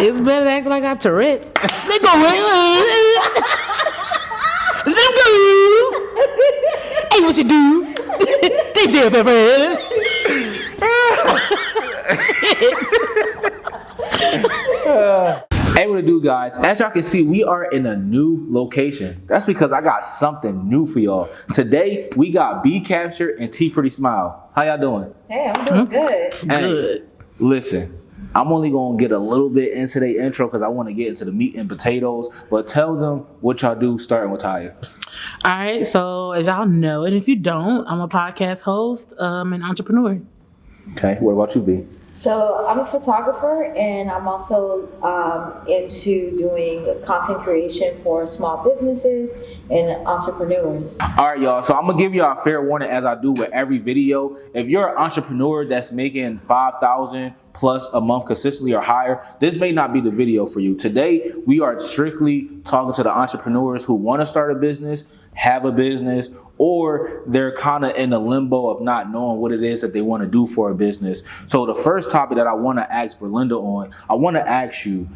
It's better to act like I got Tourette's. They go, let them go. Hey, what you do? They jail peppers. Hey, what it do, guys? As y'all can see, we are in a new location. That's because I got something new for y'all. Today, we got B Capture and T Pretty Smile. How y'all doing? Hey, I'm doing good. Good. Listen, I'm only going to get a little bit into the intro because I want to get into the meat and potatoes. But tell them what y'all do, starting with Taya. All right, so as y'all know, and if you don't, I'm a podcast host and entrepreneur. Okay, what about you, B? So I'm a photographer, and I'm also into doing content creation for small businesses and entrepreneurs. All right, y'all. So I'm going to give y'all a fair warning as I do with every video. If you're an entrepreneur that's making $5,000 plus a month consistently or higher, this may not be the video for you. Today, we are strictly talking to the entrepreneurs who want to start a business, have a business, or they're kind of in a limbo of not knowing what it is that they want to do for a business. So the first topic that I want to ask Berlinda on, I want to ask you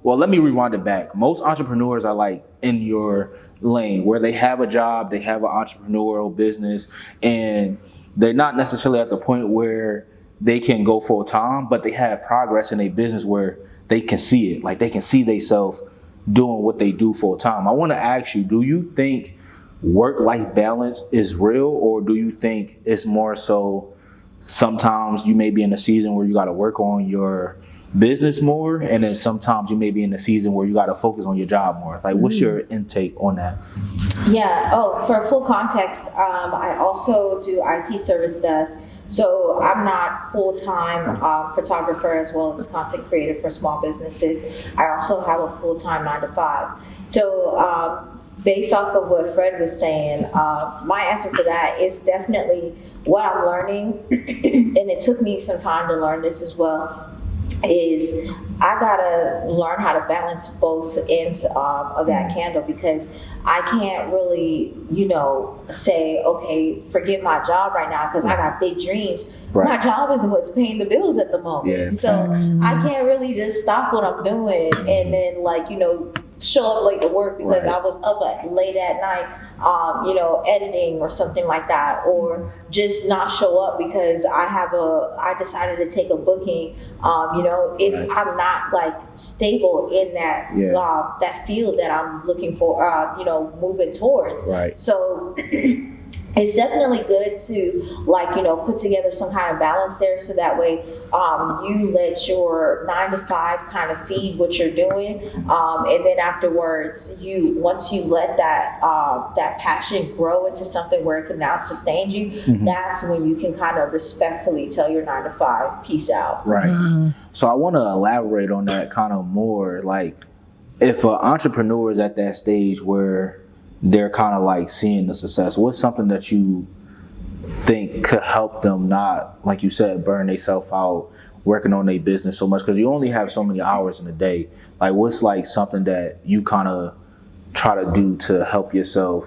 let me rewind it back. Most entrepreneurs are like in your lane where they have a job, they have an entrepreneurial business, and they're not necessarily at the point where they can go full time, but they have progress in a business where they can see it. Like they can see themselves doing what they do full time. I want to ask you, do you think work-life balance is real, or do you think it's more so sometimes you may be in a season where you got to work on your business more, and then sometimes you may be in a season where you got to focus on your job more? Like, what's your intake on that? Yeah. Oh, for full context, I also do IT service desk. So I'm not full-time photographer as well as content creator for small businesses. I also have a full-time 9-to-5. So based off of what Fred was saying, my answer for that is definitely what I'm learning, and it took me some time to learn this as well, is I gotta learn how to balance both ends of that candle, because I can't really, say, okay, forget my job right now because I got big dreams. Right. My job is what's paying the bills at the moment. Yeah, so I can't really just stop what I'm doing and then show up late to work because I was up late at night, editing or something like that, or just not show up because I decided to take a booking, if I'm not stable in that that field that I'm looking for, moving towards. Right. So it's definitely good to put together some kind of balance there, so that way you let your 9-to-5 kind of feed what you're doing, and then afterwards once you let that passion grow into something where it can now sustain you, that's when you can kind of respectfully tell your 9-to-5 peace out. Right. So I want to elaborate on that kind of more. Like, if an entrepreneur is at that stage where they're kind of seeing the success, what's something that you think could help them not, like you said, burn themselves out working on their business so much? Because you only have so many hours in a day. Like, what's something that you kind of try to do to help yourself,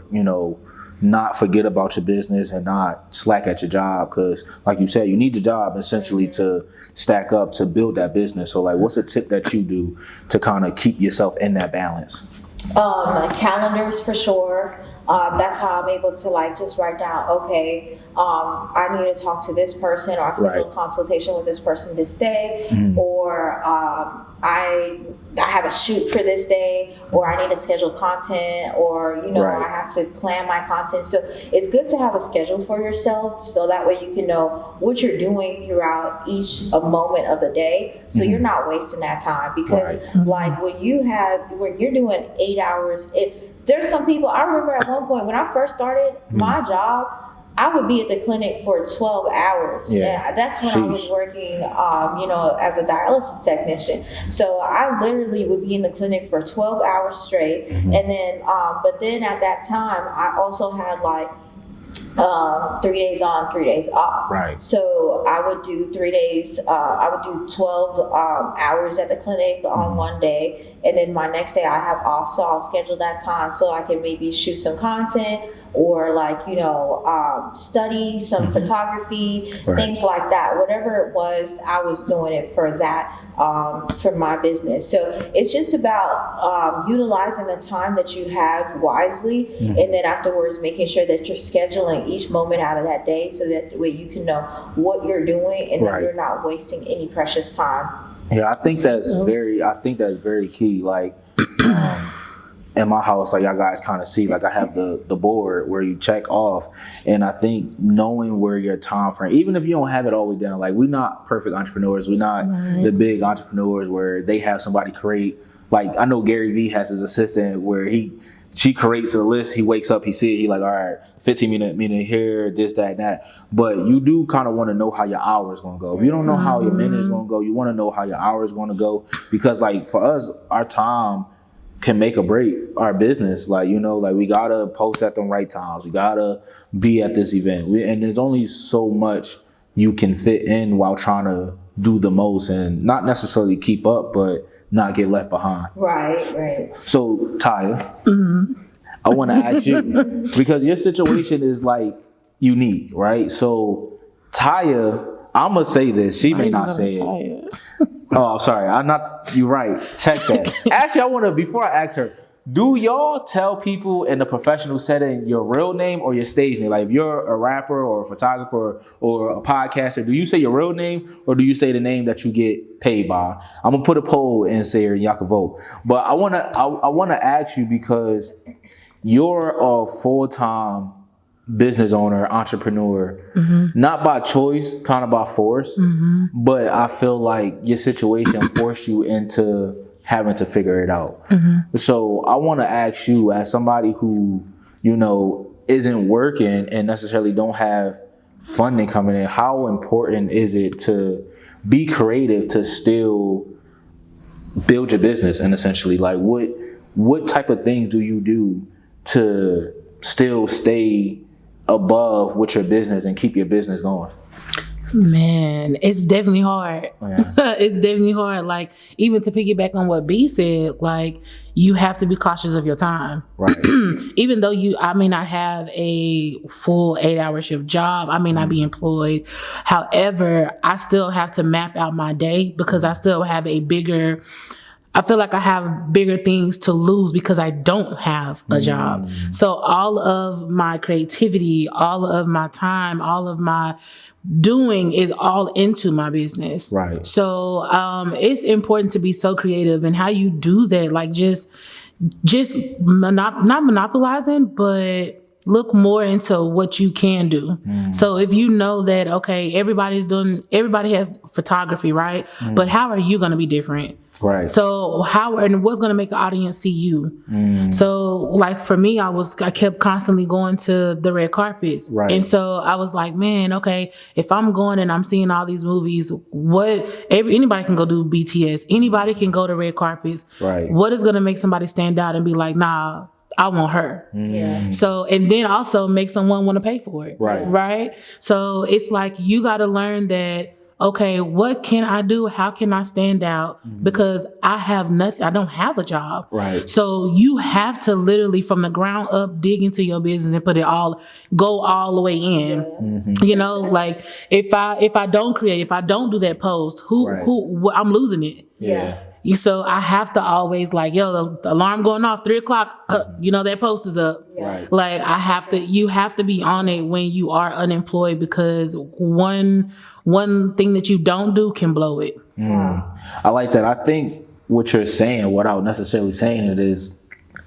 not forget about your business and not slack at your job? Because like you said, you need your job essentially to stack up to build that business. So what's a tip that you do to kind of keep yourself in that balance? Calendars for sure. That's how I'm able to just write down, okay, I need to talk to this person, or I schedule a consultation with this person this day, or I have a shoot for this day, or I need to schedule content, or I have to plan my content. So it's good to have a schedule for yourself, so that way you can know what you're doing throughout each moment of the day, so you're not wasting that time. Because when you're doing 8 hours, there's some people, I remember at one point when I first started my job, I would be at the clinic for 12 hours. Yeah. And that's when I was working, as a dialysis technician. So I literally would be in the clinic for 12 hours straight. And then, but then at that time, I also had 3 days on, 3 days off. Right. So I would do 3 days. I would do 12 hours at the clinic on one day, and then my next day I have off. So I'll schedule that time so I can maybe shoot some content or study some photography, things like that. Whatever it was, I was doing it for that. For my business. So it's just about utilizing the time that you have wisely, and then afterwards making sure that you're scheduling each moment out of that day so that way you can know what you're doing and that you're not wasting any precious time. Yeah, I think that's very key. Like in my house, like y'all guys kind of see, like I have the board where you check off, and I think knowing where your time frame, even if you don't have it all the way down, like we're not perfect entrepreneurs, we're not the big entrepreneurs where they have somebody create. Like I know Gary Vee has his assistant where she creates a list, he wakes up, he see it, he like, all right, 15-minute here, this, that, and that. But you do kind of want to know how your hour is going to go. If you don't know how your minute is going to go, you want to know how your hour is going to go, because like for us, our time can make or break our business. Like, like we gotta post at the right times, we gotta be at this event, and there's only so much you can fit in while trying to do the most and not necessarily keep up but not get left behind. Right. So Taya, I want to ask you, because your situation is like unique, right? So Taya, I'm gonna say this, she may not say it. Oh, sorry. You're right. Check that. Actually, before I ask her, do y'all tell people in the professional setting your real name or your stage name? Like if you're a rapper or a photographer or a podcaster, do you say your real name or do you say the name that you get paid by? I'm gonna put a poll in here and y'all can vote. But I wanna ask you, because you're a full-time business owner, entrepreneur, not by choice, kind of by force, but I feel like your situation forced you into having to figure it out. So I want to ask you, as somebody who, isn't working and necessarily don't have funding coming in, how important is it to be creative to still build your business? And essentially, like what type of things do you do to still stay above with your business and keep your business going? Man, it's definitely hard. Yeah. It's definitely hard. Like, even to piggyback on what B said, like, you have to be cautious of your time. Right. Even though I may not have a full 8-hour shift job, I may not be employed. However, I still have to map out my day because I still have I feel like I have bigger things to lose because I don't have a job. So all of my creativity, all of my time, all of my doing is all into my business. Right. So it's important to be so creative, and how you do that, like just not monopolizing, but look more into what you can do. So if you know that, okay, everybody has photography, right? But how are you going to be different? Right. So what's going to make an audience see you? So like for me, I kept constantly going to the red carpets. Right. And so I was like, man, okay, if I'm going and I'm seeing all these movies, anybody can go do BTS. Anybody can go to red carpets. Right. What is going to make somebody stand out and be like, nah, I want her. Yeah. So, and then also make someone want to pay for it. Right. Right. So it's like, you got to learn that, okay, what can I do? How can I stand out? Because I have nothing. I don't have a job. Right. So you have to literally from the ground up dig into your business and go all the way in. Like if I don't create, if I don't do that post, I'm losing it. Yeah. So I have to always like, the alarm going off 3:00, that post is up. Right. Like you have to be on it when you are unemployed, because one thing that you don't do can blow it. I like that. I think what you're saying, without necessarily saying it, is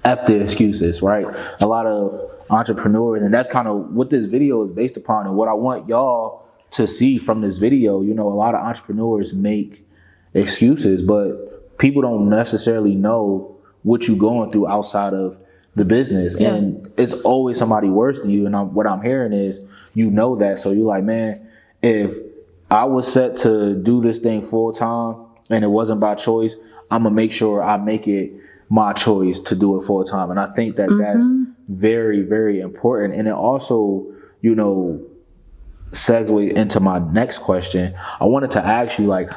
F the excuses, right? A lot of entrepreneurs, and that's kind of what this video is based upon, and what I want y'all to see from this video. A lot of entrepreneurs make excuses, but people don't necessarily know what you're going through outside of the business. Yeah. And it's always somebody worse than you. And what I'm hearing is, that. So you're like, man, if I was set to do this thing full time and it wasn't by choice, I'm going to make sure I make it my choice to do it full time. And I think that that's very, very important. And it also you know, segue into my next question. I wanted to ask you, like,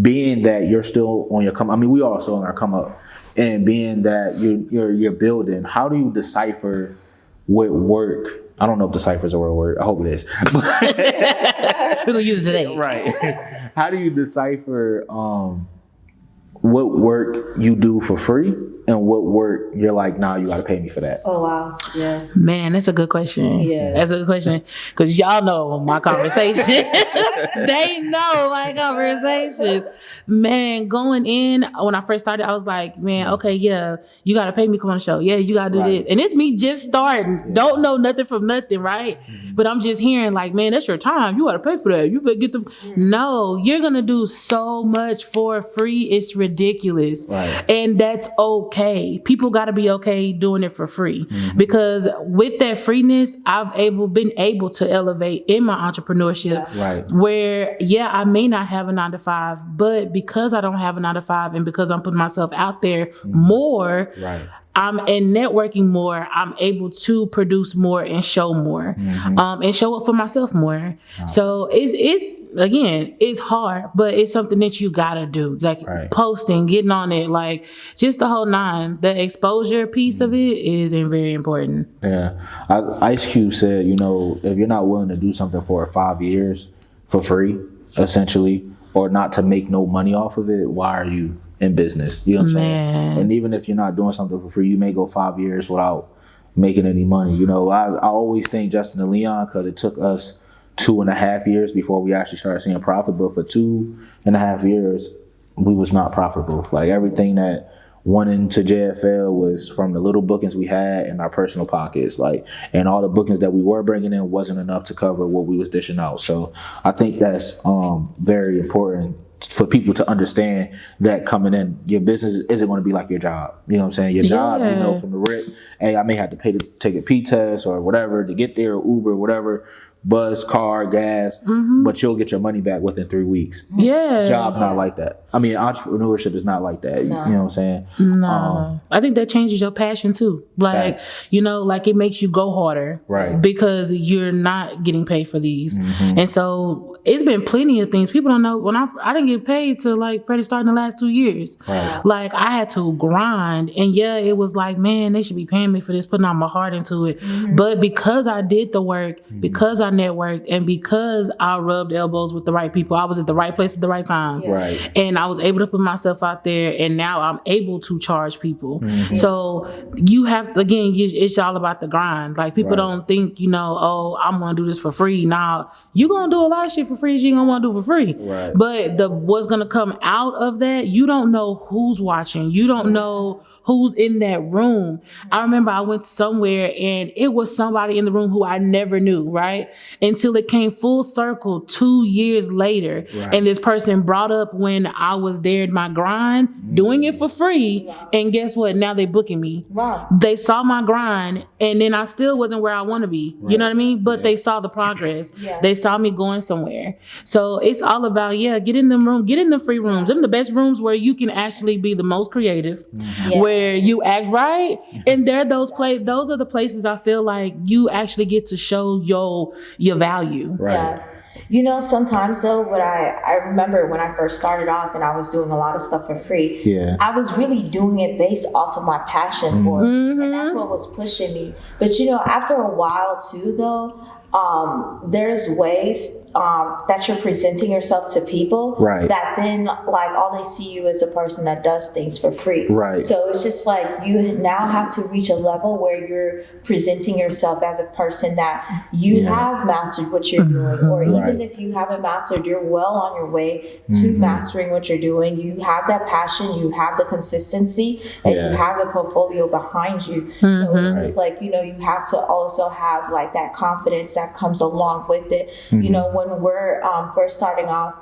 being that you're still on your come, I mean, we all still on our come up, and being that you're building, how do you decipher what work? I don't know if decipher is a real word. I hope it is. We're gonna use it today. Right. How do you decipher what work you do for free and what work you're like, nah, you got to pay me for that? Oh, wow. Yeah. Man, that's a good question. Yeah. That's a good question. Because y'all know my conversation. They know my conversations. Man, going in, when I first started, I was like, man, okay, yeah, you got to pay me to come on the show. Yeah, you got to do this. And it's me just starting. Yeah. Don't know nothing from nothing, right? But I'm just hearing like, man, that's your time. You got to pay for that. You better get them. No, you're going to do so much for free. It's ridiculous. Right. And that's okay. People got to be okay doing it for free, because with that freeness, I've been able to elevate in my entrepreneurship. Right. Where, yeah, I may not have a 9-to-5, but because I don't have a 9-to-5 and because I'm putting myself out there more, right, I'm in networking more, I'm able to produce more and show more, and show up for myself more. So it's hard, but it's something that you gotta do. Like posting, getting on it, like just the whole nine. The exposure piece of it is very important. Yeah. Ice Cube said, you know, if you're not willing to do something for 5 years for free, essentially, or not to make no money off of it, why are you in business? You know what I'm saying? And even if you're not doing something for free, you may go 5 years without making any money. You know, I always think Justin and Leon, because it took us 2.5 years before we actually started seeing profit. But for 2.5 years, we was not profitable. Like everything that went into JFL was from the little bookings we had in our personal pockets, like, and all the bookings that we were bringing in wasn't enough to cover what we was dishing out. So I think that's very important for people to understand that coming in, your business isn't going to be like your job. You know what I'm saying? Your job, you know, from the rip, hey, I may have to pay to take a P-test or whatever to get there, or Uber, whatever, bus, car, gas, but you'll get your money back within 3 weeks. Yeah. Job's not like that. I mean, entrepreneurship is not like that. No. You know what I'm saying? No. I think that changes your passion too. Like, you know, like it makes you go harder. Right. Because you're not getting paid for these. And so it's been plenty of things. People don't know, when I didn't get paid till like probably starting the last 2 years. Right. Like I had to grind, and yeah, it was like, man, they should be paying me for this, putting all my heart into it. But because I did the work, because I networked, and because I rubbed elbows with the right people, I was at the right place at the right time. Right. And I was able to put myself out there, and now I'm able to charge people. So you have to, again, it's all about the grind. Like people don't think, you know, oh, I'm gonna do this for free. Now you're gonna do a lot of shit for free that you ain't gonna wanna do for free. Right. But what's gonna come out of that, you don't know who's watching. You don't know who's in that room. I remember I went somewhere and it was somebody in the room who I never knew, right? Until it came full circle 2 years later. And this person brought up when I was there in my grind, doing it for free. And guess what? Now they booking me. Wow. They saw my grind, and then I still wasn't where I want to be. You know what I mean? But they saw the progress. They saw me going somewhere. So it's all about, get in them rooms, get in the free rooms. Them the best rooms where you can actually be the most creative, where you act right. And those are the places I feel like you actually get to show your value. Right. Yeah. You know, sometimes though, what I remember when I first started off and I was doing a lot of stuff for free, I was really doing it based off of my passion for it. And that's what was pushing me. But you know, after a while too though, there's ways that you're presenting yourself to people that then like all they see you as a person that does things for free. Right. So it's just like you now have to reach a level where you're presenting yourself as a person that you have mastered what you're doing, or even if you haven't mastered, you're well on your way to mastering what you're doing. You have that passion, you have the consistency, and you have the portfolio behind you. So it's just like, you know, you have to also have like that confidence that comes along with it. You know, when we're first starting off,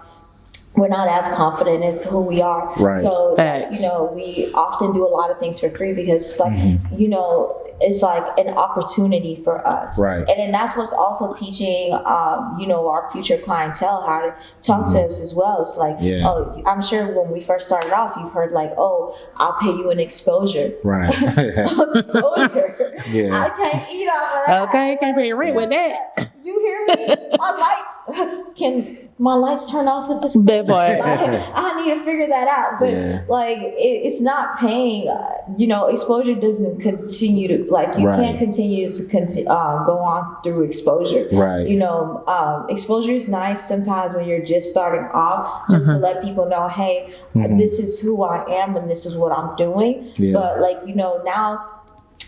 we're not as confident in who we are. Right. So, Facts. you know, we often do a lot of things for free because it's like, you know, it's like an opportunity for us. Right. And then that's what's also teaching, you know, our future clientele how to talk to us as well. It's like, oh, I'm sure when we first started off, you've heard like, oh, I'll pay you an exposure. Right. Exposure. Yeah. I can't eat off of that. Okay, can't pay your rent with that. You hear me? My lights turn off with this? That part. I need to figure that out. But like, it's not paying. You know, exposure doesn't continue to like. You can't continue to go on through exposure. Right. You know, exposure is nice sometimes when you're just starting off, just to let people know, hey, this is who I am and this is what I'm doing. Yeah. But like, you know, now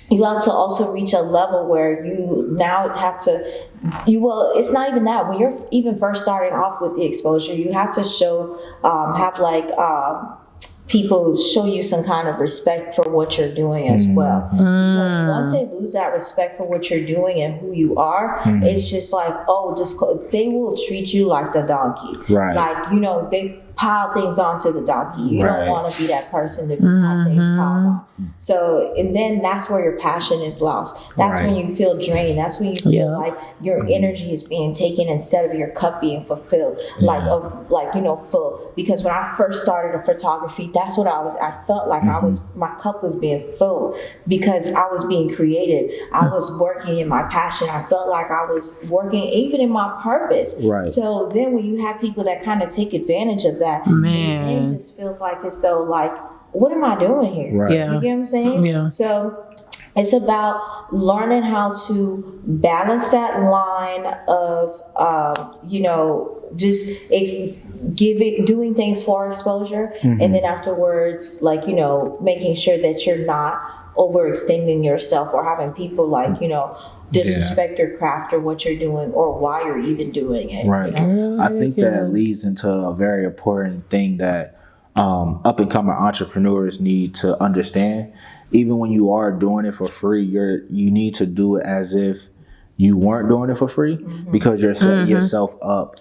you have to also reach a level where you now have to, it's not even that. When you're even first starting off with the exposure, you have to show, people show you some kind of respect for what you're doing as well. Because once they lose that respect for what you're doing and who you are, it's just like, they will treat you like the donkey. Right. Like, you know, they pile things onto the donkey. You don't want to be that person to have things piled on. So, and then that's where your passion is lost. That's when you feel drained. That's when you feel like your energy is being taken instead of your cup being fulfilled, you know, full. Because when I first started photography, that's what I felt like my cup was being filled because I was being created. I was working in my passion. I felt like I was working even in my purpose. Right. So then when you have people that kind of take advantage of that, it just feels like as though like, what am I doing here? Right. Yeah. You get what I'm saying? Yeah. So it's about learning how to balance that line of, you know, just doing things for exposure. And then afterwards, like, you know, making sure that you're not overextending yourself or having people like, you know, disrespect your craft or what you're doing or why you're even doing it. Right. You know? I think that leads into a very important thing that up and coming entrepreneurs need to understand. Even when you are doing it for free, you need to do it as if you weren't doing it for free because you're setting yourself up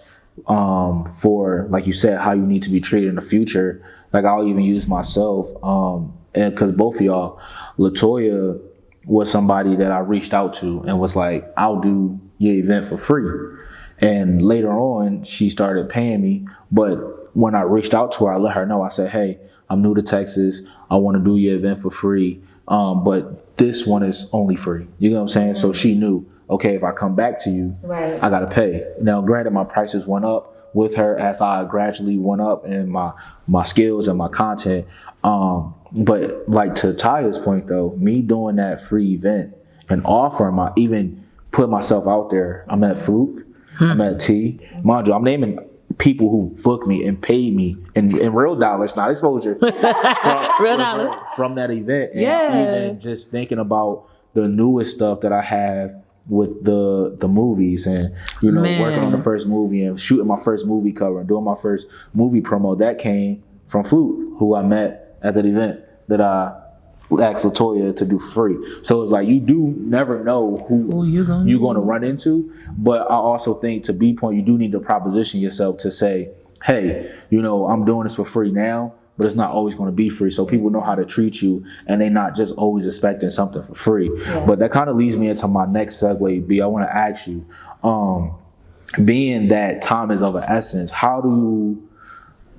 for, like you said, how you need to be treated in the future. Like I'll even use myself, and because both of y'all, LaToya was somebody that I reached out to and was like, I'll do your event for free. And later on, she started paying me. But when I reached out to her, I let her know, I said, hey, I'm new to Texas. I want to do your event for free. But this one is only free. You know what I'm saying? So she knew, okay, if I come back to you, I got to pay. Now, granted, my prices went up with her as I gradually went up in my skills and my content. But like to Taya's point though, me doing that free event and offering even put myself out there. I'm at Fluke, I'm at T. Mind you, I'm naming people who booked me and paid me in real dollars, not exposure. Real dollars. From that event. And even just thinking about the newest stuff that I have with the movies and, you know, working on the first movie and shooting my first movie cover and doing my first movie promo, that came from Fluke, who I met at that event that I asked LaToya to do for free. So it's like you do never know who you're going to run into. But I also think to B point, you do need to proposition yourself to say, hey, you know, I'm doing this for free now, but it's not always going to be free. So people know how to treat you and they're not just always expecting something for free. But that kind of leads me into my next segue, B. I want to ask you, being that time is of an essence, how do you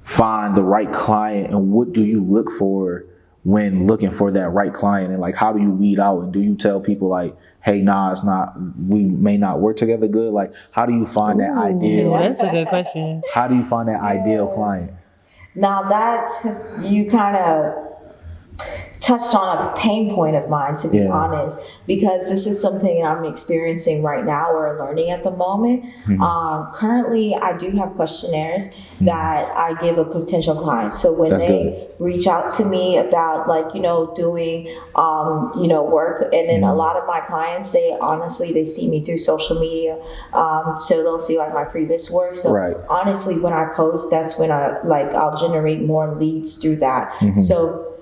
find the right client and what do you look for when looking for that right client? And like, how do you weed out? And do you tell people like, hey, nah, we may not work together good? Like, how do you find that ideal? That's a good question. How do you find that ideal client? Now that you kind of touched on a pain point of mine, to be honest, because this is something I'm experiencing right now or learning at the moment. Currently, I do have questionnaires that I give a potential client. So when they reach out to me about like, you know, doing, you know, work, and then a lot of my clients, they see me through social media. So they'll see like my previous work. So honestly, when I post, that's when I'll generate more leads through that. So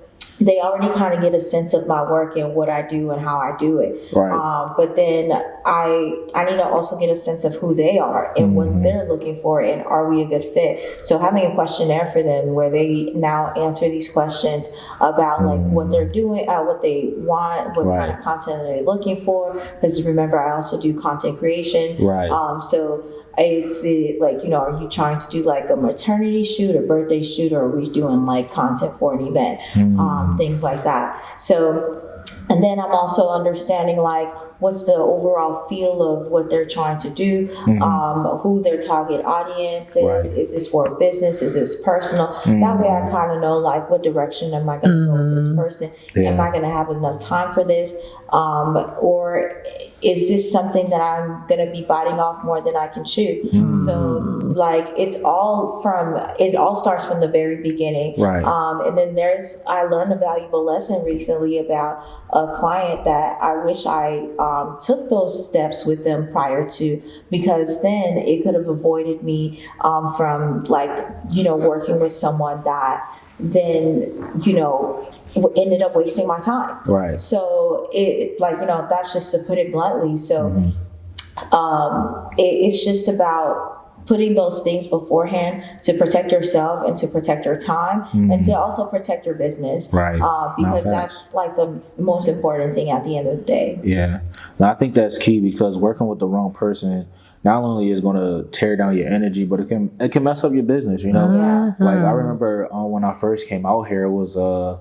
they already kind of get a sense of my work and what I do and how I do it. Right. But then I need to also get a sense of who they are and what they're looking for, and are we a good fit? So having a questionnaire for them where they now answer these questions about like what they're doing, what they want, what kind of content are they looking for? Because remember, I also do content creation. Right. So it's like, are you trying to do like a maternity shoot, a birthday shoot, or are we doing like content for an event? Things like that. So, and then I'm also understanding like what's the overall feel of what they're trying to do, who their target audience is. Right. Is this for business? Is this personal? That way I kind of know like what direction am I going to go with this person? Am I going to have enough time for this? Or is this something that I'm going to be biting off more than I can chew? So like it all starts from the very beginning. Right. And then I learned a valuable lesson recently about a client that I wish I took those steps with them prior to, because then it could have avoided me from like, working with someone that then, ended up wasting my time. Right. So it like, that's just to put it bluntly. So it's just about putting those things beforehand to protect yourself and to protect your time and to also protect your business. Right. Because that's like the most important thing at the end of the day. Yeah. Now, I think that's key, because working with the wrong person not only is going to tear down your energy, but it can mess up your business, Like I remember when I first came out here, it was a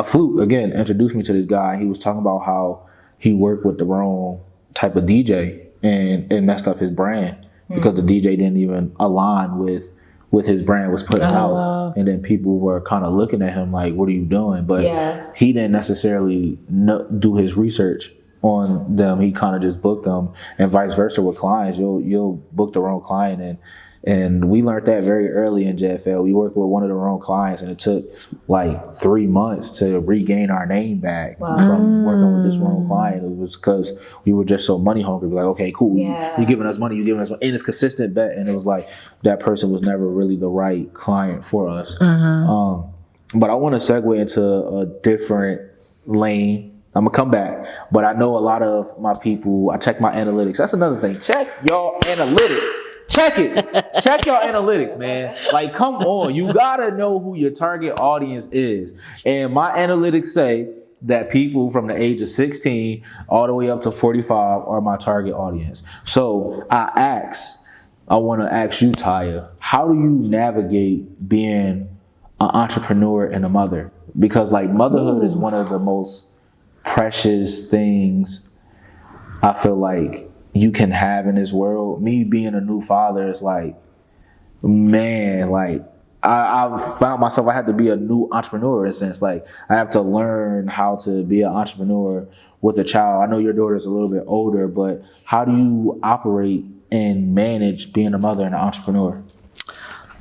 fluke, again, introduced me to this guy. He was talking about how he worked with the wrong type of DJ and it messed up his brand. Because the DJ didn't even align with his brand was putting out. And then people were kind of looking at him like, what are you doing? But he didn't necessarily do his research on them. He kind of just booked them, and vice versa with clients. You'll book the wrong client, and we learned that very early in JFL. We worked with one of the wrong clients, and it took like 3 months to regain our name back from working with this wrong client. It was because we were just so money hungry. We're like, okay, cool, you giving us money, and it's consistent bet. And it was like that person was never really the right client for us. But I want to segue into a different lane. I'm gonna come back, but I know a lot of my people, I check my analytics. That's another thing. Check y'all analytics. Check it. Check your analytics, man. Like, come on. You gotta know who your target audience is. And my analytics say that people from the age of 16 all the way up to 45 are my target audience. So I want to ask you, Taya, how do you navigate being an entrepreneur and a mother? Because like motherhood is one of the most precious things I feel like you can have in this world. Me being a new father is like, man, like I found myself, I had to be a new entrepreneur in a sense. Like I have to learn how to be an entrepreneur with a child. I know your daughter's a little bit older, but how do you operate and manage being a mother and an entrepreneur?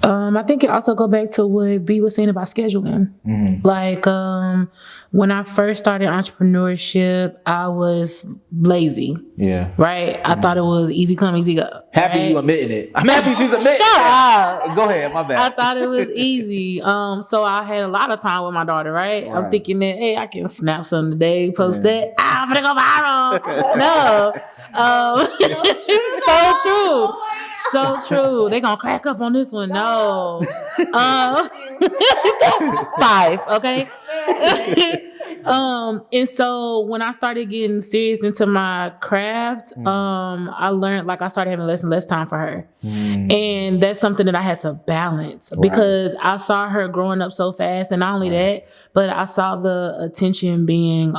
I think it also go back to what B was saying about scheduling. Like when I first started entrepreneurship, I was lazy. Yeah. Right? I thought it was easy come, easy go. Happy you admitting it. I'm happy she's admitting it. Shut up. Go ahead, my bad. I thought it was easy. So I had a lot of time with my daughter, right? I'm thinking that, hey, I can snap something today, post that. I'm gonna go viral. No. So true. So true. They gonna crack up on this one. No. 5, okay? And so when I started getting serious into my craft, I learned, like, I started having less and less time for her. And that's something that I had to balance because I saw her growing up so fast. And not only that, but I saw the attention being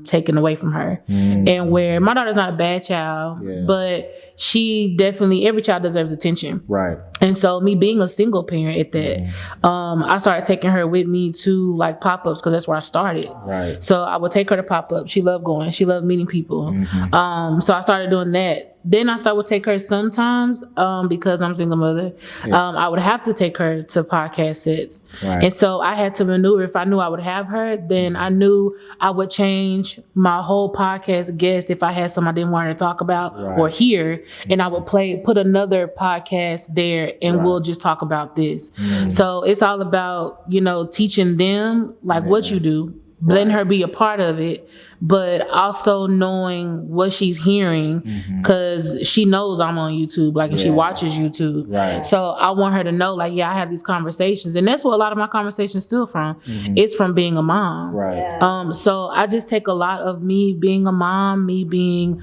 taken away from her. And where my daughter's not a bad child, but she definitely, every child deserves attention. Right. And so me being a single parent at that, I started taking her with me to like pop-ups because that's where I started. out. Right. So I would take her to pop up. She loved going. She loved meeting people. So I started doing that. Then I would take her sometimes because I'm a single mother. I would have to take her to podcast sets. Right. And so I had to maneuver. If I knew I would have her, then I knew I would change my whole podcast guest if I had something I didn't want her to talk about or hear. And I would put another podcast there and we'll just talk about this. So it's all about, teaching them like what you do, letting her be a part of it, but also knowing what she's hearing because she knows I'm on YouTube, like, and she watches YouTube. Right. So I want her to know, like, I have these conversations, and that's what a lot of my conversations still from. It's from being a mom. Right. Yeah. So I just take a lot of me being a mom, me being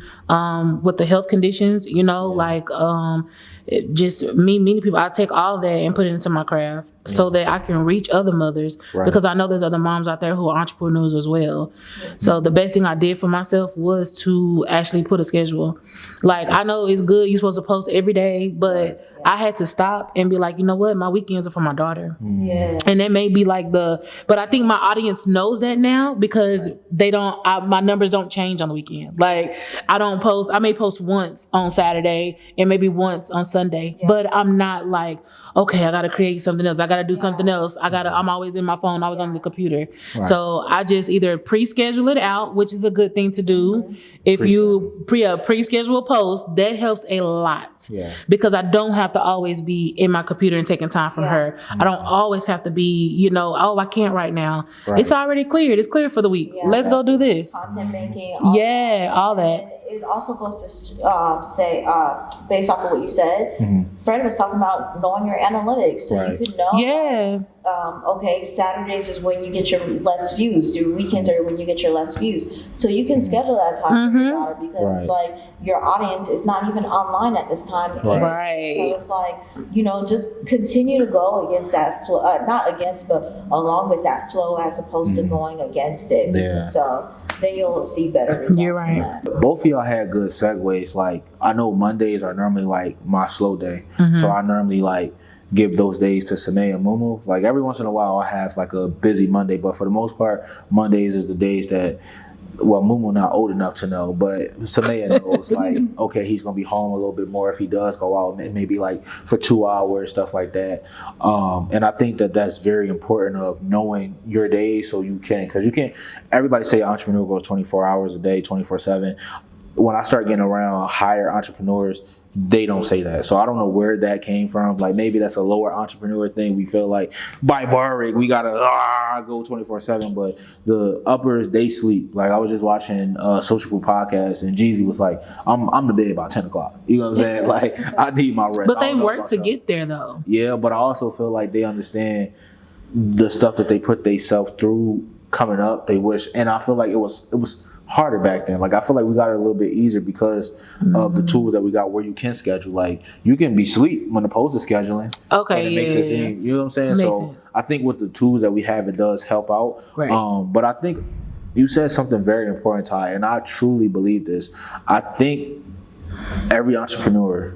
with the health conditions, just me meeting people. I take all that and put it into my craft so that I can reach other mothers because I know there's other moms out there who are entrepreneurs as well. So the best thing I did for myself was to actually put a schedule. Like, I know it's good, you're supposed to post every day, but I had to stop and be like, you know what, my weekends are for my daughter. Yeah. And that may be like but I think my audience knows that now because my numbers don't change on the weekend. Like, I may post once on Saturday and maybe once on Sunday, but I'm not like, okay, I gotta create something else. I gotta do something else. I'm always in my phone, always on the computer. Right. So I just either pre-schedule it out, which is a good thing to do. If you pre-schedule a post, that helps a lot because I don't have to always be in my computer and taking time from her. I don't always have to be, I can't right now. Right. It's already cleared. It's clear for the week. Yeah. Let's go do this. Content making. All that. And it also goes to say, based off of what you said, Fred was talking about knowing your analytics. So you could know. Yeah. Okay, Saturdays is when you get your less views. Your weekends are when you get your less views. So you can schedule that time for your daughter because it's like your audience is not even online at this time. Right. So it's like, just continue to go against that flow, not against, but along with that flow as opposed to going against it. Yeah. So then you'll see better results. You're right. From that. Both of y'all had good segues. Like, I know Mondays are normally like my slow day. So I normally like give those days to Sanae and Mumu. Like, every once in a while I have like a busy Monday, but for the most part, Mondays is the days that, well, Mumu not old enough to know, but Sanae knows like, okay, he's gonna be home a little bit more if he does go out, maybe like for 2 hours, stuff like that. And I think that that's very important of knowing your days so you can, because you can't, everybody say entrepreneur goes 24 hours a day, 24/7. When I start getting around higher entrepreneurs, they don't say that. So I don't know where that came from. Like, maybe that's a lower entrepreneur thing. We feel like by barring, we gotta go 24/7, but the uppers, they sleep. Like, I was just watching Social Group podcast and Jeezy was like, I'm to bed by 10 o'clock. You know what I'm saying? Like, I need my rest. But they work to get there though. Yeah, but I also feel like they understand the stuff that they put themselves through coming up. They wish, and I feel like it was harder back then. Like, I feel like we got it a little bit easier because of the tools that we got where you can schedule. Like, you can be asleep when the post is scheduling. Okay, and it makes it seem, you know what I'm saying? Makes So sense. I think with the tools that we have, it does help out. Right. But I think you said something very important, Ty, and I truly believe this. I think every entrepreneur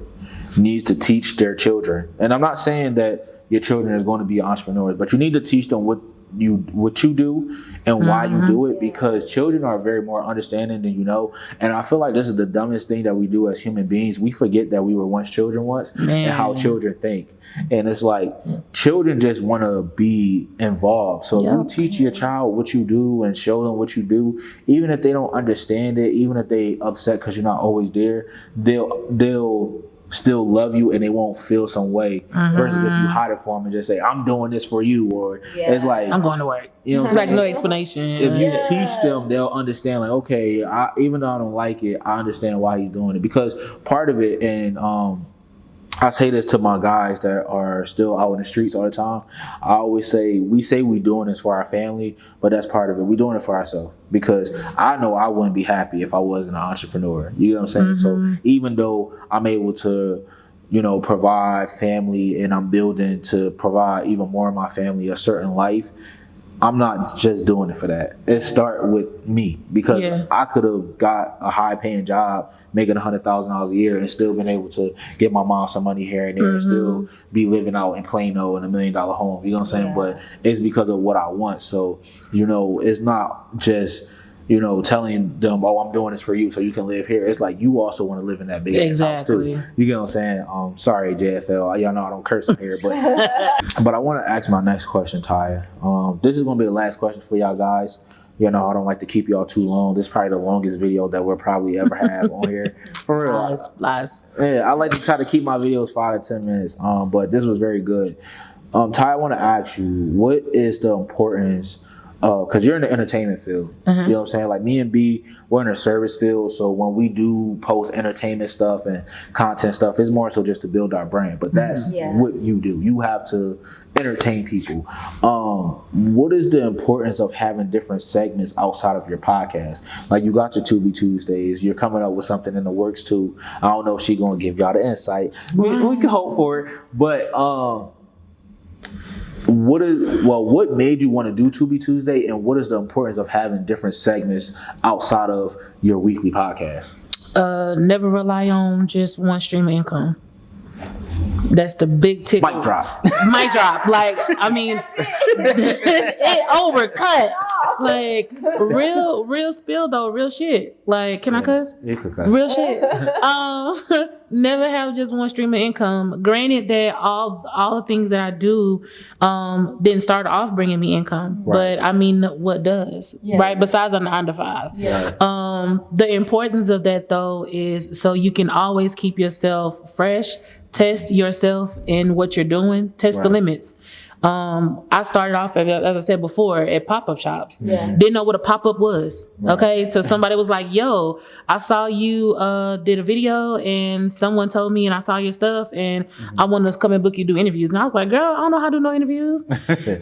needs to teach their children. And I'm not saying that your children is going to be entrepreneurs, but you need to teach them what you do and why you do it, because children are very more understanding than you know. And I feel like this is the dumbest thing that we do as human beings. We forget that we were once children and how children think. And it's like children just want to be involved. So you teach your child what you do and show them what you do, even if they don't understand it, even if they upset because you're not always there, they'll still love you and they won't feel some way versus if you hide it for them and just say, I'm doing this for you, or it's like, I'm going to work. You know what It's I'm like no saying? explanation. If you teach them, they'll understand, like, okay, even though I don't like it, I understand why he's doing it. Because part of it, and I say this to my guys that are still out in the streets all the time, I always say, we doing this for our family, but that's part of it. We doing it for ourselves, because I know I wouldn't be happy if I wasn't an entrepreneur. You know what I'm saying? So even though I'm able to, provide family, and I'm building to provide even more of my family a certain life, I'm not just doing it for that. It start with me because I could have got a high paying job making $100,000 a year and still been able to get my mom some money here and there and still be living out in Plano in $1 million home. You know what I'm saying? But it's because of what I want. So, you know, it's not just, you know, telling them, oh, I'm doing this for you so you can live here. It's like you also want to live in that big house too. You get what I'm saying? Sorry, JFL. Y'all know I don't curse in here, but but I want to ask my next question, Ty. This is gonna be the last question for y'all guys. You know, I don't like to keep y'all too long. This is probably the longest video that we'll probably ever have on here. For real. Lies. Yeah, I like to try to keep my videos 5 to 10 minutes. But this was very good. Ty, I want to ask you, what is the importance? Because you're in the entertainment field, you know what I'm saying? Like me and B, we're in the service field. So when we do post entertainment stuff and content stuff, it's more so just to build our brand. But that's what you do. You have to entertain people. What is the importance of having different segments outside of your podcast? Like you got your Tubi Tuesdays. You're coming up with something in the works too. I don't know if she's going to give y'all the insight. We can hope for it. But what made you want to do Tubi Tuesday, and what is the importance of having different segments outside of your weekly podcast? Never rely on just one stream of income. That's the big ticket. Mic drop. Mic drop. Like, I mean, it overcut. Like, real spill though, real shit. Like, can I cuss? You could cuss. Real shit. Never have just one stream of income. Granted that all the things that I do didn't start off bringing me income, but I mean, what does, right? Besides a 9 to 5. The importance of that though is so you can always keep yourself fresh. Test yourself in what you're doing. Test the limits. I started off, as I said before, at pop-up shops. Didn't know what a pop-up was. Okay, so somebody was like, yo, I saw you did a video and someone told me and I saw your stuff and I wanted to come and book you to do interviews. And I was like, girl, I don't know how to do no interviews.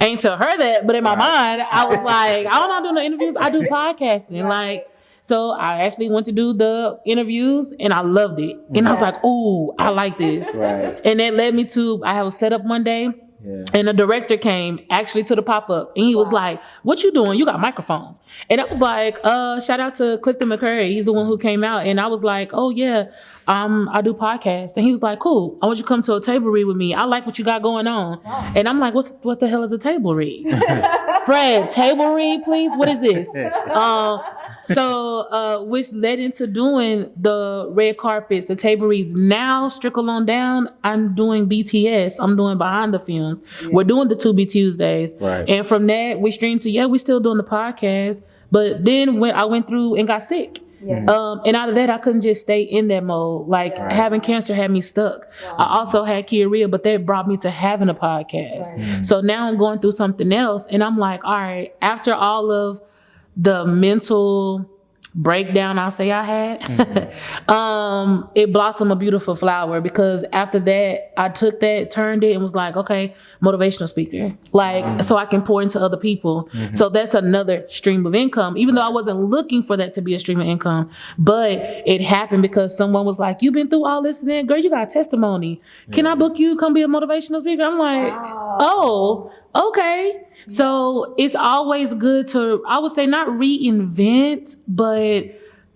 Ain't tell her that, but in my mind, I was like, I don't know how to do no interviews. I do podcasting. Like, so I actually went to do the interviews and I loved it. And I was like, ooh, I like this. And that led me to, I was set up one day and the director came actually to the pop-up and he was like, what you doing? You got microphones. And I was like, shout out to Clifton McCurry. He's the one who came out. And I was like, oh yeah, I do podcasts. And he was like, cool, I want you to come to a table read with me. I like what you got going on. And I'm like, what the hell is a table read? Fred, table read, please? What is this? So, which led into doing the red carpets, the table reads. Now, trickle on down, I'm doing BTS. I'm doing behind the films. We're doing the Tubi Tuesdays. And from that, we streamed to, we still doing the podcast. But then when I went through and got sick, and out of that, I couldn't just stay in that mode. Like having cancer had me stuck. I also had Kiaria, but that brought me to having a podcast. So now I'm going through something else and I'm like, all right, after all of the mental breakdown I'll say I had, it blossomed a beautiful flower because after that I took that, turned it and was like, okay, motivational speaker, like so I can pour into other people. So that's another stream of income, even though I wasn't looking for that to be a stream of income, but it happened because someone was like, you've been through all this and that, girl, you got a testimony, can I book you, come be a motivational speaker? I'm like, oh, okay. So it's always good to, I would say, not reinvent, but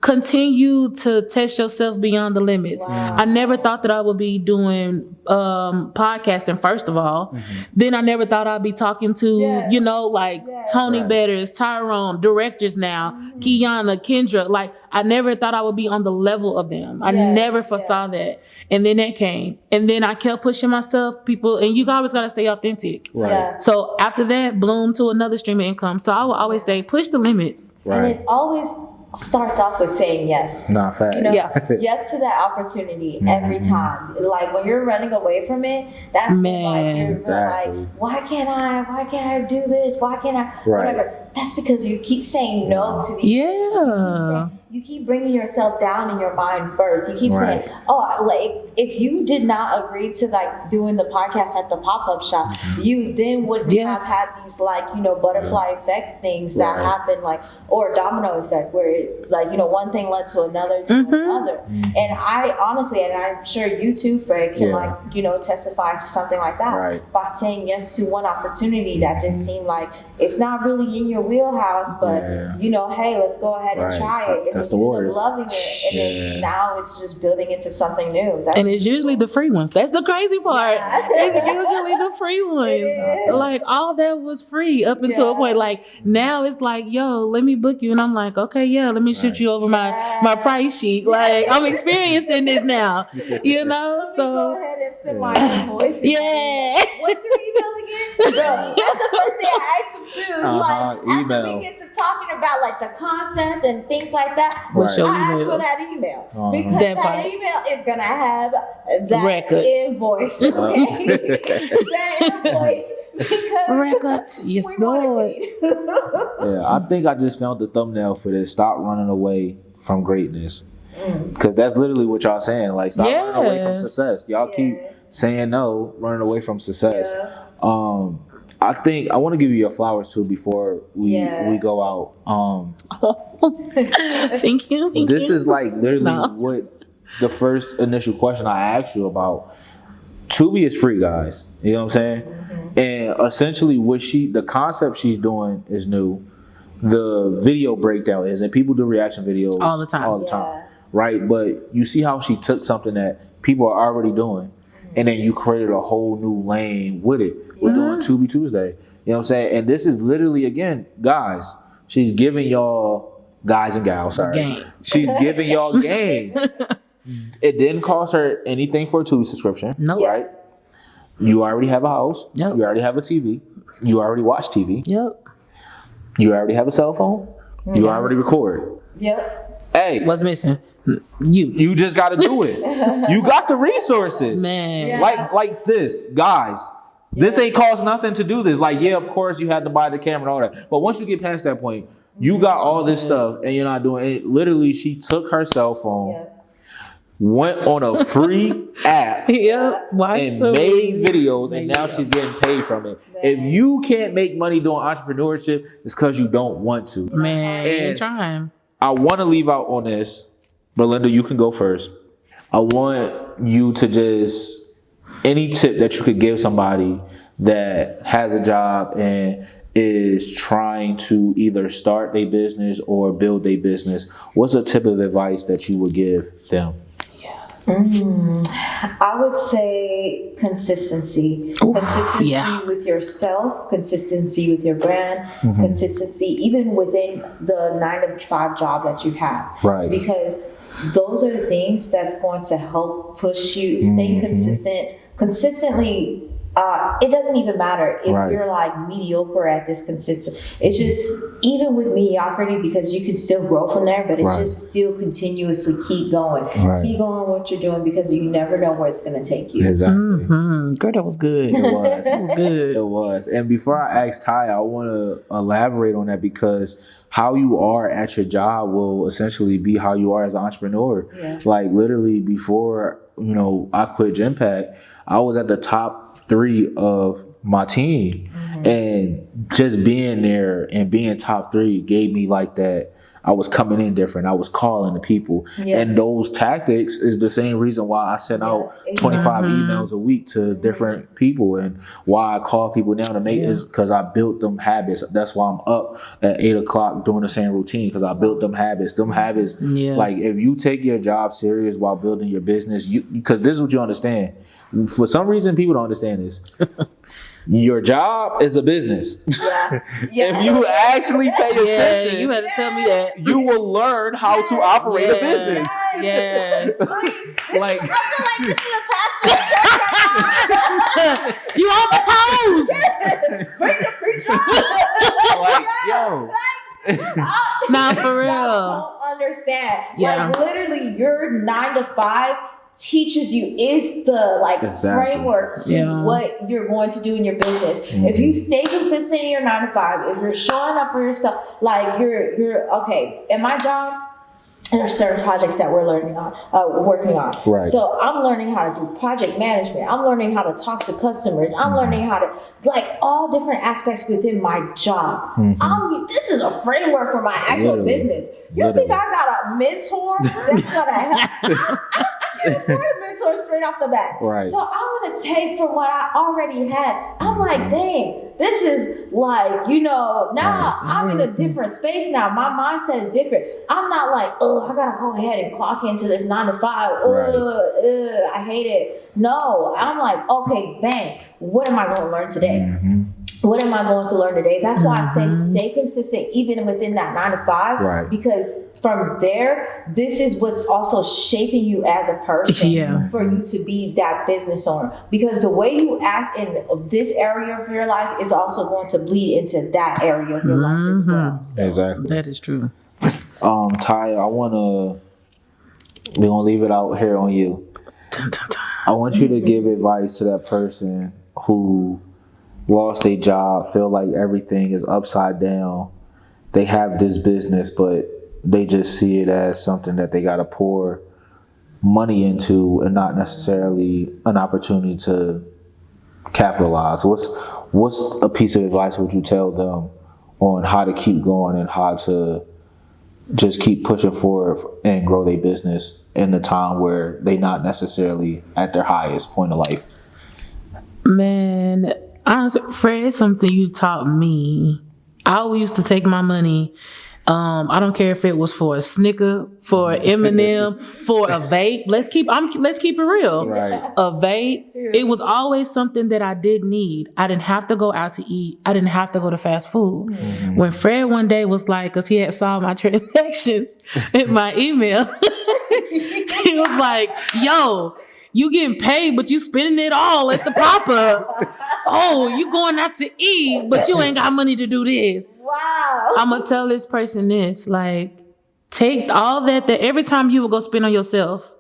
continue to test yourself beyond the limits. I never thought that I would be doing podcasting, first of all. Then I never thought I'd be talking to, you know, like Tony Betters, Tyrone, directors now, Kiana, Kendra. Like, I never thought I would be on the level of them. I never foresaw that. And then that came. And then I kept pushing myself, people, and you always got to stay authentic. So after that, bloom to another stream of income. So I will always say, push the limits. And it always starts off with saying yes. Nah, fact. You know, yes to that opportunity every time. Like when you're running away from it, that's when like you're like, why can't I do this? Why can't I? Whatever. That's because you keep saying no to these things. You keep bringing yourself down in your mind first. You keep saying, oh, like if you did not agree to like doing the podcast at the pop-up shop, you then wouldn't have had these like, you know, butterfly effect things that happen, like, or domino effect where it, like, you know, one thing led to another another. And I honestly, and I'm sure you too, Fred, can like, you know, testify to something like that by saying yes to one opportunity that just seemed like it's not really in your wheelhouse, but you know, hey, let's go ahead and try it. And that's then the you end waters. up loving it, and then now it's just building into something new. And it's usually the free ones. That's the crazy part. It's usually the free ones. Like all that was free up until a point. Like now it's like, yo, let me book you, and I'm like, okay, let me shoot you over my price sheet. Like I'm experiencing this now, you know. So go ahead and send my invoice. What's your email again? Bro, that's the first thing I asked him too. It's like email. after we get to talking about like the concept and things like that, What's your I asked email? for that email because that email is gonna have that record. Invoice. Okay? That invoice. Record, yes, Lord. I think I just found the thumbnail for this. Stop running away from greatness. Because that's literally what y'all saying. Like, stop running away from success. Y'all keep saying no, running away from success. I think I want to give you your flowers too before we go out. Thank you. This is like literally what the first initial question I asked you about. Tubi is free, guys. You know what I'm saying? And essentially, the concept she's doing is new. The video breakdown is, and people do reaction videos all the time, right? But you see how she took something that people are already doing, and then you created a whole new lane with it. We're doing Tubi Tuesday. You know what I'm saying? And this is literally, again, guys, she's giving y'all, guys and gals, game. She's giving y'all game. It didn't cost her anything for a Tubi subscription. Nope. Right? You already have a house. Yep. You already have a TV. You already watch TV. Yep. You already have a cell phone. You already record. Yep. Hey. What's missing? You just got to do it. You got the resources. Man. Like this. Guys, this ain't cost nothing to do this. Like, of course you had to buy the camera and all that. But once you get past that point, you got all this stuff and you're not doing it. Literally, she took her cell phone, went on a free app and made videos, and now she's getting paid from it. If you can't make money doing entrepreneurship, it's because you don't want to. Man, you're trying. I want to leave out on this. Belinda, you can go first. I want you to just, any tip that you could give somebody that has a job and is trying to either start a business or build a business, what's a tip of advice that you would give them? I would say consistency. Consistency with yourself, consistency with your brand, consistency even within the 9-to-5 job that you have. Right. Because those are the things that's going to help push you, stay consistently. It doesn't even matter if you're like mediocre at this consistent. It's just even with mediocrity, because you can still grow from there, but it's just still continuously keep going. Keep going what you're doing because you never know where it's going to take you. Exactly. Girl, that was good. It was. That was good. It was. And before I ask Ty, I want to elaborate on that because how you are at your job will essentially be how you are as an entrepreneur. Like literally before, I quit Genpact, I was at the top 3 of my team, and just being there and being top 3 gave me like that. I was coming in different. I was calling the people, and those tactics is the same reason why I sent out 25 emails a week to different people, and why I call people now to make is because I built them habits. That's why I'm up at 8:00 doing the same routine, because I built them habits. Them habits, like if you take your job serious while building your business, because this is what you understand. For some reason, people don't understand this. Your job is a business. If you actually pay attention, you had to tell me that. You will learn how to operate a business. Yes. Like, I feel like this is a pastor church. You on my toes. Preacher. Like, yo. Nah, for real. Y'all don't understand. Like, literally, your 9 to 5 teaches you is the framework to what you're going to do in your business. If you stay consistent in your 9 to 5, if you're showing up for yourself, like you're okay. In my job, And there's certain projects that we're working on. Right. So I'm learning how to do project management. I'm learning how to talk to customers. I'm learning how to, like, all different aspects within my job. This is a framework for my actual business. You think I got a mentor that's gonna help? I can't afford a mentor straight off the bat. Right. So I'm gonna take from what I already have. I'm like, dang, this is like, now I'm in a different space now. My mindset is different. I'm not like, I gotta go ahead and clock into this 9 to 5. I hate it. No, I'm like, okay, bang, what am I gonna learn today? What am I going to learn today? That's why I say stay consistent even within that 9 to 5. Right. Because from there, this is what's also shaping you as a person for you to be that business owner. Because the way you act in this area of your life is also going to bleed into that area of your life as well. So. Exactly. That is true. Ty, we're gonna leave it out here on you. I want you to give advice to that person who lost their job, feel like everything is upside down. They have this business, but they just see it as something that they got to pour money into and not necessarily an opportunity to capitalize. What's a piece of advice would you tell them on how to keep going and how to just keep pushing forward and grow their business in a time where they not necessarily at their highest point of life? Man, honestly, Fred, it's something you taught me. I always used to take my money. I don't care if it was for a Snicker, for an M&M, for a vape. Let's keep it real. Right. A vape. It was always something that I did need. I didn't have to go out to eat. I didn't have to go to fast food. When Fred one day was like, because he had saw my transactions in my email, he was like, "Yo, you getting paid, but you spending it all at the pop-up. Oh, you going out to eat, but you ain't got money to do this." Wow. I'm gonna tell this person this, like, take all that every time you will go spend on yourself,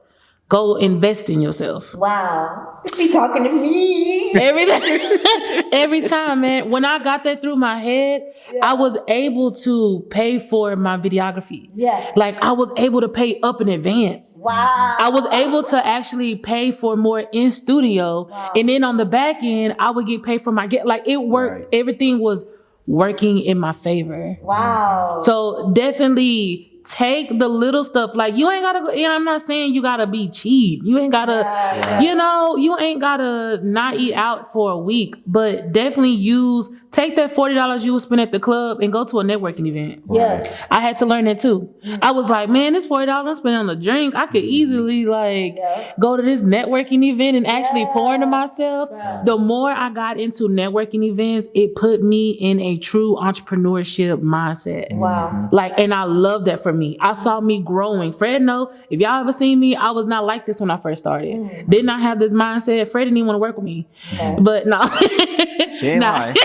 go invest in yourself. Wow. She talking to me. Every time, man. When I got that through my head, I was able to pay for my videography. Yeah. Like, I was able to pay up in advance. Wow. I was able to actually pay for more in studio. Wow. And then on the back end, I would get paid for my like, it worked. Right. Everything was working in my favor. Wow. So definitely take the little stuff. Like, you ain't gotta go, I'm not saying you gotta be cheap. You ain't gotta, you ain't gotta not eat out for a week, but definitely take that $40 you would spend at the club and go to a networking event. Yeah. I had to learn that too. I was like, man, this $40 I'm spending on the drink, I could easily go to this networking event and actually pour into myself. Yeah. The more I got into networking events, it put me in a true entrepreneurship mindset. Wow. Like, and I love that for me. I saw me growing. Fred, if y'all ever seen me, I was not like this when I first started. Did not have this mindset. Fred didn't even want to work with me. Okay. But no. She ain't lying.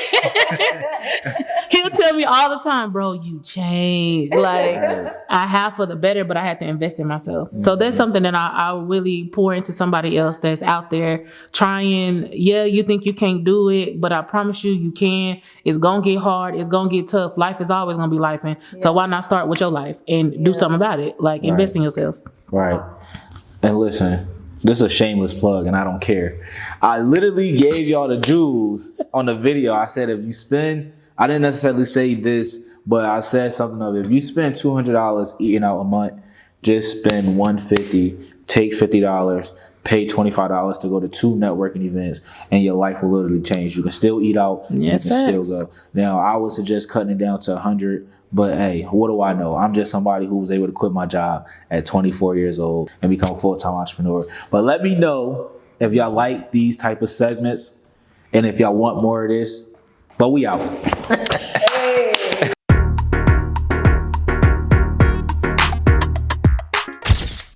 He'll tell me all the time, bro, you changed. Like, I have for the better, but I had to invest in myself. So that's something that I really pour into somebody else that's out there trying. Yeah, you think you can't do it, but I promise you can. It's going to get hard. It's going to get tough. Life is always going to be life. So why not start with your life and do something about it? Like, invest in yourself. Right. And listen, this is a shameless plug and I don't care. I literally gave y'all the jewels on the video. I said, if you spend, I didn't necessarily say this, but I said something of, if you spend $200 eating out a month, just spend $150, take $50, pay $25 to go to 2 networking events, and your life will literally change. You can still eat out. Yes, you can still go. Now, I would suggest cutting it down to 100. But hey, what do I know? I'm just somebody who was able to quit my job at 24 years old and become a full-time entrepreneur. But let me know if y'all like these type of segments and if y'all want more of this. But we out.